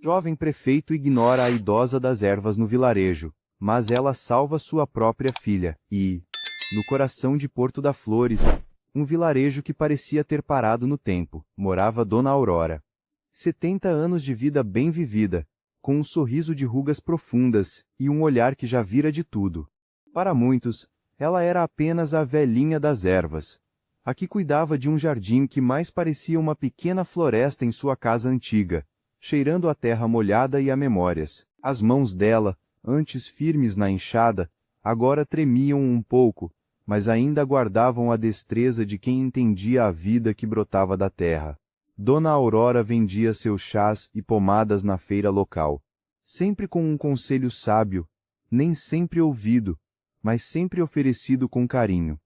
Jovem prefeito ignora a idosa das ervas no vilarejo, mas ela salva sua própria filha, e, no coração de Porto da Flores, um vilarejo que parecia ter parado no tempo, morava Dona Aurora. 70 anos de vida bem vivida, com um sorriso de rugas profundas e um olhar que já vira de tudo. Para muitos, ela era apenas a velhinha das ervas, a que cuidava de um jardim que mais parecia uma pequena floresta em sua casa antiga, cheirando a terra molhada e a memórias. As mãos dela, antes firmes na enxada, agora tremiam um pouco, mas ainda guardavam a destreza de quem entendia a vida que brotava da terra. Dona Aurora vendia seus chás e pomadas na feira local, sempre com um conselho sábio, nem sempre ouvido, mas sempre oferecido com carinho.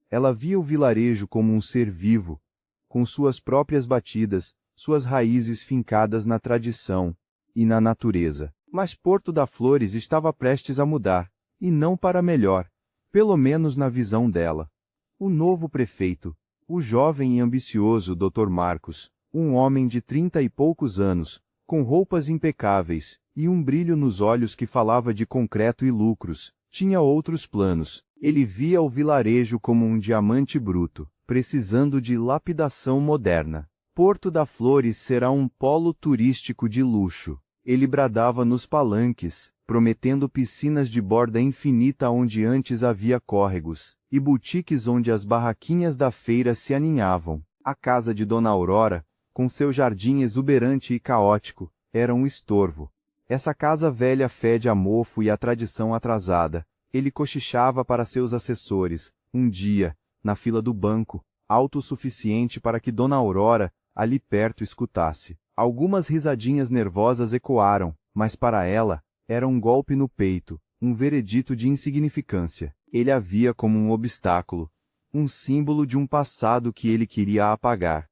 Ela via o vilarejo como um ser vivo, com suas próprias batidas, suas raízes fincadas na tradição e na natureza. Mas Porto da Flores estava prestes a mudar, e não para melhor, pelo menos na visão dela. O novo prefeito, o jovem e ambicioso Dr. Marcos, um homem de 30 e poucos anos, com roupas impecáveis, e um brilho nos olhos que falava de concreto e lucros, tinha outros planos. Ele via o vilarejo como um diamante bruto, precisando de lapidação moderna. Porto da Flores será um polo turístico de luxo. Ele bradava nos palanques, prometendo piscinas de borda infinita onde antes havia córregos, e boutiques onde as barraquinhas da feira se aninhavam. A casa de Dona Aurora, com seu jardim exuberante e caótico, era um estorvo. Essa casa velha fede a mofo e a tradição atrasada. Ele cochichava para seus assessores, um dia, na fila do banco, alto o suficiente para que Dona Aurora, ali perto, escutasse. Algumas risadinhas nervosas ecoaram, mas para ela, era um golpe no peito, um veredito de insignificância. Ele a via como um obstáculo, um símbolo de um passado que ele queria apagar.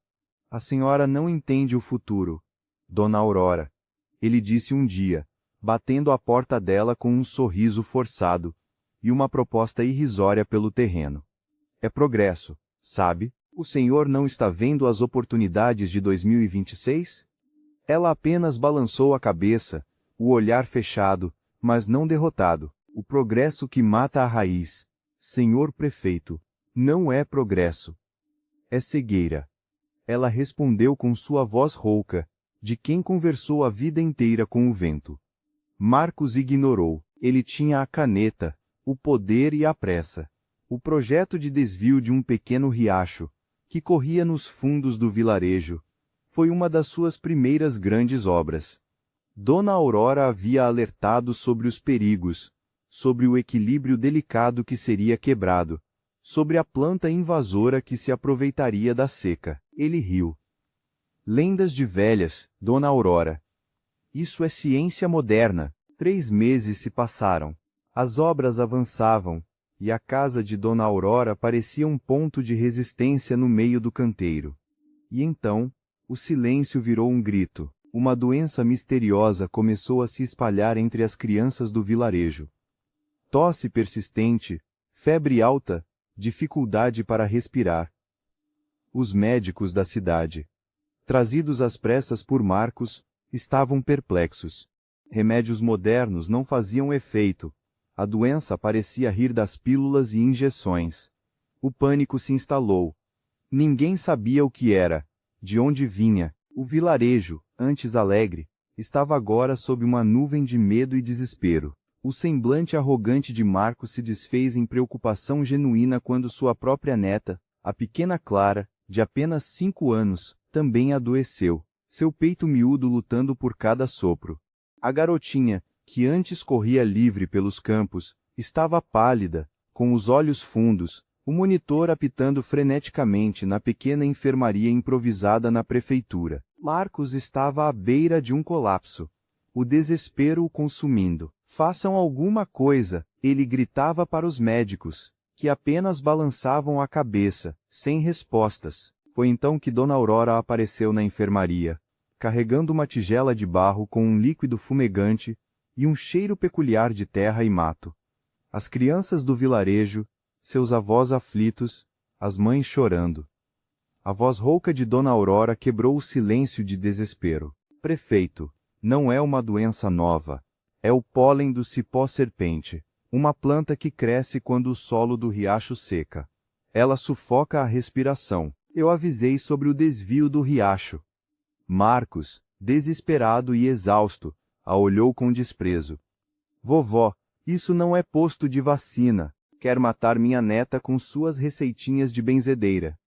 A senhora não entende o futuro, Dona Aurora. Ele disse um dia, batendo a porta dela com um sorriso forçado, e uma proposta irrisória pelo terreno. É progresso, sabe? O senhor não está vendo as oportunidades de 2026? Ela apenas balançou a cabeça, o olhar fechado, mas não derrotado. O progresso que mata a raiz, senhor prefeito, não é progresso. É cegueira. Ela respondeu com sua voz rouca, de quem conversou a vida inteira com o vento. Marcos ignorou. Ele tinha a caneta, o poder e a pressa. O projeto de desvio de um pequeno riacho, que corria nos fundos do vilarejo, foi uma das suas primeiras grandes obras. Dona Aurora havia alertado sobre os perigos, sobre o equilíbrio delicado que seria quebrado, sobre a planta invasora que se aproveitaria da seca. Ele riu. Lendas de velhas, Dona Aurora. Isso é ciência moderna. 3 meses se passaram. As obras avançavam, e a casa de Dona Aurora parecia um ponto de resistência no meio do canteiro. E então, o silêncio virou um grito. Uma doença misteriosa começou a se espalhar entre as crianças do vilarejo. Tosse persistente, febre alta, dificuldade para respirar. Os médicos da cidade, trazidos às pressas por Marcos, estavam perplexos. Remédios modernos não faziam efeito. A doença parecia rir das pílulas e injeções. O pânico se instalou. Ninguém sabia o que era, de onde vinha. O vilarejo, antes alegre, estava agora sob uma nuvem de medo e desespero. O semblante arrogante de Marcos se desfez em preocupação genuína quando sua própria neta, a pequena Clara, de apenas 5 anos, também adoeceu, seu peito miúdo lutando por cada sopro. A garotinha, que antes corria livre pelos campos, estava pálida, com os olhos fundos, o monitor apitando freneticamente na pequena enfermaria improvisada na prefeitura. Marcos estava à beira de um colapso. O desespero o consumindo. Façam alguma coisa, ele gritava para os médicos, que apenas balançavam a cabeça, sem respostas. Foi então que Dona Aurora apareceu na enfermaria, carregando uma tigela de barro com um líquido fumegante e um cheiro peculiar de terra e mato. As crianças do vilarejo, seus avós aflitos, as mães chorando. A voz rouca de Dona Aurora quebrou o silêncio de desespero. Prefeito, Não é uma doença nova. É o pólen do cipó-serpente, uma planta que cresce quando o solo do riacho seca. Ela sufoca a respiração. Eu avisei sobre o desvio do riacho. Marcos, desesperado e exausto, a olhou com desprezo. Vovó, isso não é posto de vacina. Quer matar minha neta com suas receitinhas de benzedeira.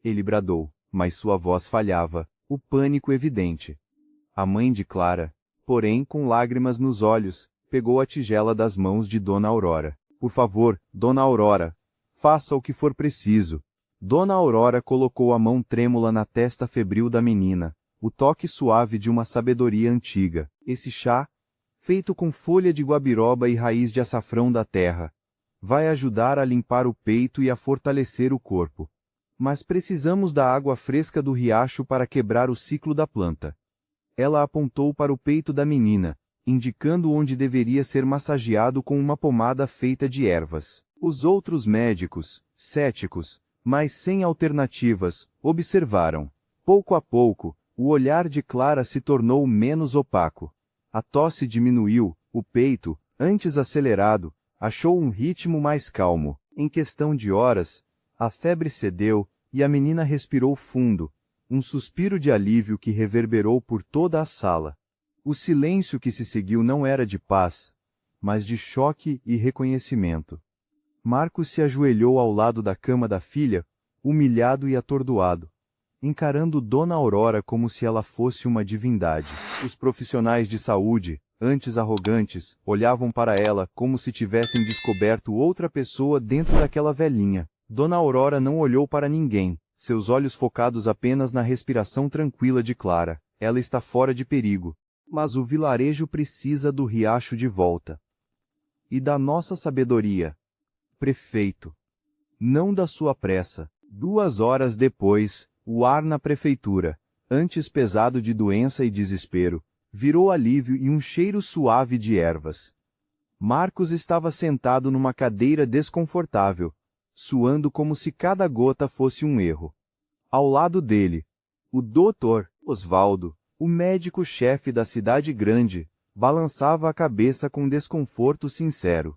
Ele bradou, mas sua voz falhava, o pânico evidente. A mãe de Clara, porém com lágrimas nos olhos, pegou a tigela das mãos de Dona Aurora. Por favor, Dona Aurora, faça o que for preciso. Dona Aurora colocou a mão trêmula na testa febril da menina, o toque suave de uma sabedoria antiga. Esse chá, feito com folha de guabiroba e raiz de açafrão da terra, vai ajudar a limpar o peito e a fortalecer o corpo. Mas precisamos da água fresca do riacho para quebrar o ciclo da planta. Ela apontou para o peito da menina, indicando onde deveria ser massageado com uma pomada feita de ervas. Os outros médicos, céticos, mas sem alternativas, observaram. Pouco a pouco, o olhar de Clara se tornou menos opaco. A tosse diminuiu, o peito, antes acelerado, achou um ritmo mais calmo. Em questão de horas, a febre cedeu e a menina respirou fundo, um suspiro de alívio que reverberou por toda a sala. O silêncio que se seguiu não era de paz, mas de choque e reconhecimento. Marcos se ajoelhou ao lado da cama da filha, humilhado e atordoado, encarando Dona Aurora como se ela fosse uma divindade. Os profissionais de saúde, antes arrogantes, olhavam para ela como se tivessem descoberto outra pessoa dentro daquela velhinha. Dona Aurora não olhou para ninguém, seus olhos focados apenas na respiração tranquila de Clara. Ela está fora de perigo. Mas o vilarejo precisa do riacho de volta. E da nossa sabedoria. Prefeito. Não da sua pressa. 2 horas depois, o ar na prefeitura, antes pesado de doença e desespero, virou alívio e um cheiro suave de ervas. Marcos estava sentado numa cadeira desconfortável, suando como se cada gota fosse um erro. Ao lado dele, o doutor Osvaldo, o médico-chefe da cidade grande, balançava a cabeça com desconforto sincero.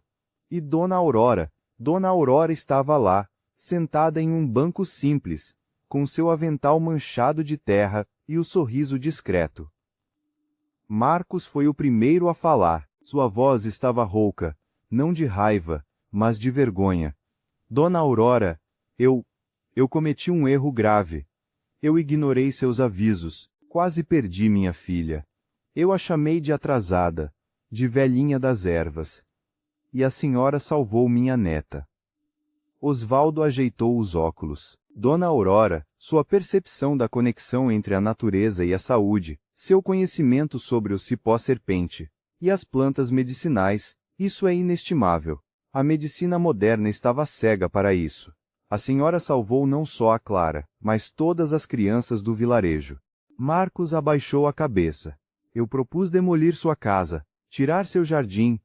E Dona Aurora estava lá, sentada em um banco simples, com seu avental manchado de terra e o sorriso discreto. Marcos foi o primeiro a falar. Sua voz estava rouca, não de raiva, mas de vergonha. Dona Aurora, eu cometi um erro grave. Eu ignorei seus avisos, quase perdi minha filha. Eu a chamei de atrasada, de velhinha das ervas. E a senhora salvou minha neta. Osvaldo ajeitou os óculos. Dona Aurora, sua percepção da conexão entre a natureza e a saúde, seu conhecimento sobre o cipó-serpente e as plantas medicinais, isso é inestimável. A medicina moderna estava cega para isso. A senhora salvou não só a Clara, mas todas as crianças do vilarejo. Marcos abaixou a cabeça. Eu propus demolir sua casa, tirar seu jardim.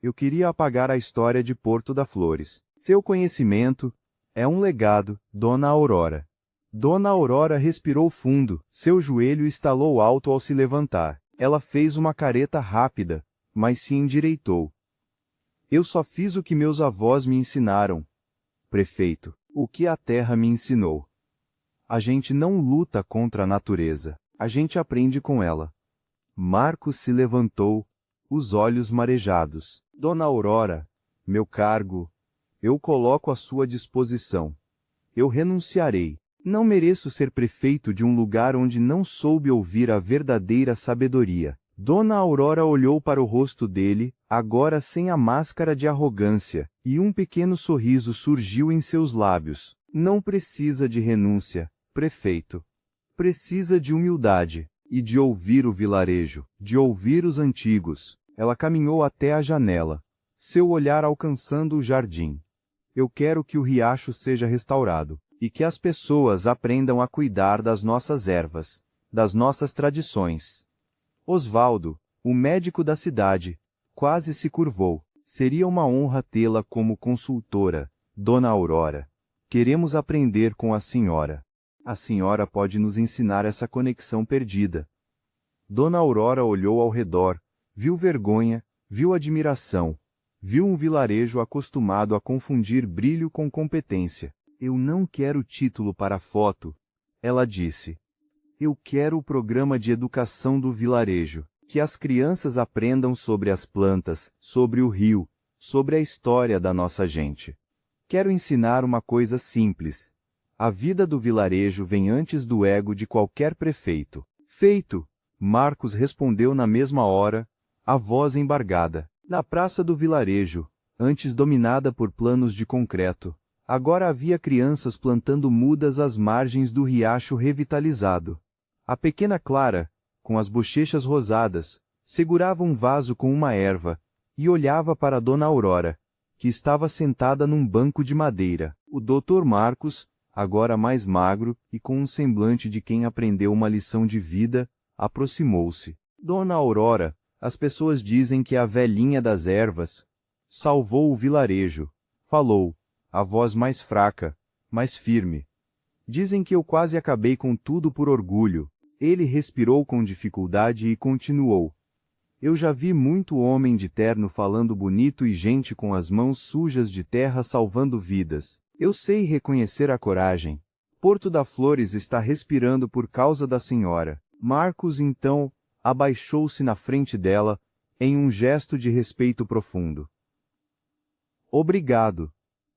Eu queria apagar a história de Porto da Flores. Seu conhecimento é um legado, Dona Aurora. Dona Aurora respirou fundo, seu joelho estalou alto ao se levantar. Ela fez uma careta rápida, mas se endireitou. Eu só fiz o que meus avós me ensinaram. Prefeito, o que a terra me ensinou. A gente não luta contra a natureza, a gente aprende com ela. Marcos se levantou, os olhos marejados. Dona Aurora, meu cargo, eu coloco à sua disposição. Eu renunciarei. Não mereço ser prefeito de um lugar onde não soube ouvir a verdadeira sabedoria. Dona Aurora olhou para o rosto dele, agora sem a máscara de arrogância, e um pequeno sorriso surgiu em seus lábios. Não precisa de renúncia, prefeito. Precisa de humildade, e de ouvir o vilarejo, de ouvir os antigos. Ela caminhou até a janela, seu olhar alcançando o jardim. Eu quero que o riacho seja restaurado, e que as pessoas aprendam a cuidar das nossas ervas, das nossas tradições. Osvaldo, o médico da cidade, quase se curvou. Seria uma honra tê-la como consultora, Dona Aurora. Queremos aprender com a senhora. A senhora pode nos ensinar essa conexão perdida. Dona Aurora olhou ao redor, viu vergonha, viu admiração, viu um vilarejo acostumado a confundir brilho com competência. Eu não quero título para a foto, ela disse. Eu quero o programa de educação do vilarejo, que as crianças aprendam sobre as plantas, sobre o rio, sobre a história da nossa gente. Quero ensinar uma coisa simples. A vida do vilarejo vem antes do ego de qualquer prefeito. Feito! Marcos respondeu na mesma hora, a voz embargada. Na praça do vilarejo, antes dominada por planos de concreto, agora havia crianças plantando mudas às margens do riacho revitalizado. A pequena Clara, com as bochechas rosadas, segurava um vaso com uma erva, e olhava para Dona Aurora, que estava sentada num banco de madeira. O Dr. Marcos, agora mais magro e com um semblante de quem aprendeu uma lição de vida, aproximou-se. Dona Aurora, as pessoas dizem que a velhinha das ervas salvou o vilarejo, falou, a voz mais fraca, mais firme. Dizem que eu quase acabei com tudo por orgulho. Ele respirou com dificuldade e continuou. Eu já vi muito homem de terno falando bonito e gente com as mãos sujas de terra salvando vidas. Eu sei reconhecer a coragem. Porto da Flores está respirando por causa da senhora. Marcos, então, abaixou-se na frente dela, em um gesto de respeito profundo. Obrigado,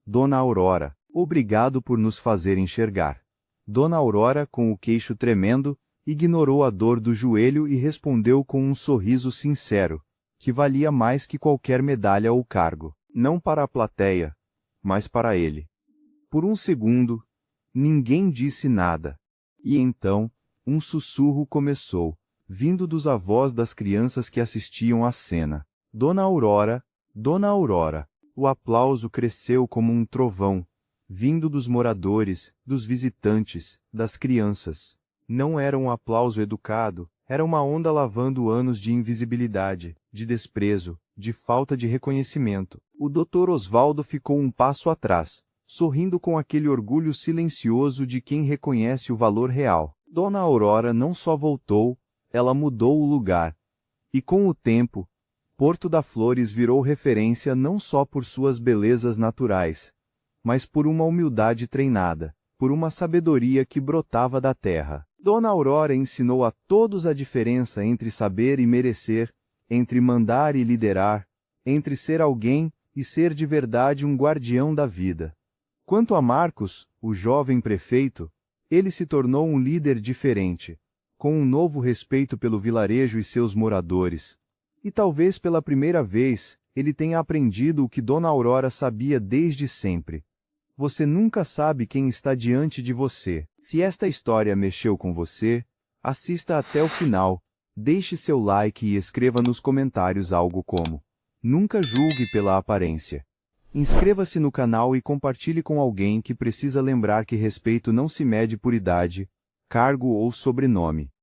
Dona Aurora. Obrigado por nos fazer enxergar. Dona Aurora, com o queixo tremendo, ignorou a dor do joelho e respondeu com um sorriso sincero, que valia mais que qualquer medalha ou cargo. Não para a plateia, mas para ele. Por um segundo, ninguém disse nada. E então, um sussurro começou, vindo dos avós das crianças que assistiam à cena. Dona Aurora, Dona Aurora. O aplauso cresceu como um trovão, vindo dos moradores, dos visitantes, das crianças. Não era um aplauso educado, era uma onda lavando anos de invisibilidade, de desprezo, de falta de reconhecimento. O Dr. Osvaldo ficou um passo atrás, sorrindo com aquele orgulho silencioso de quem reconhece o valor real. Dona Aurora não só voltou, ela mudou o lugar. E com o tempo, Porto da Flores virou referência não só por suas belezas naturais, mas por uma humildade treinada, por uma sabedoria que brotava da terra. Dona Aurora ensinou a todos a diferença entre saber e merecer, entre mandar e liderar, entre ser alguém e ser de verdade um guardião da vida. Quanto a Marcos, o jovem prefeito, ele se tornou um líder diferente, com um novo respeito pelo vilarejo e seus moradores. E talvez pela primeira vez, ele tenha aprendido o que Dona Aurora sabia desde sempre. Você nunca sabe quem está diante de você. Se esta história mexeu com você, assista até o final, deixe seu like e escreva nos comentários algo como: nunca julgue pela aparência. Inscreva-se no canal e compartilhe com alguém que precisa lembrar que respeito não se mede por idade, cargo ou sobrenome.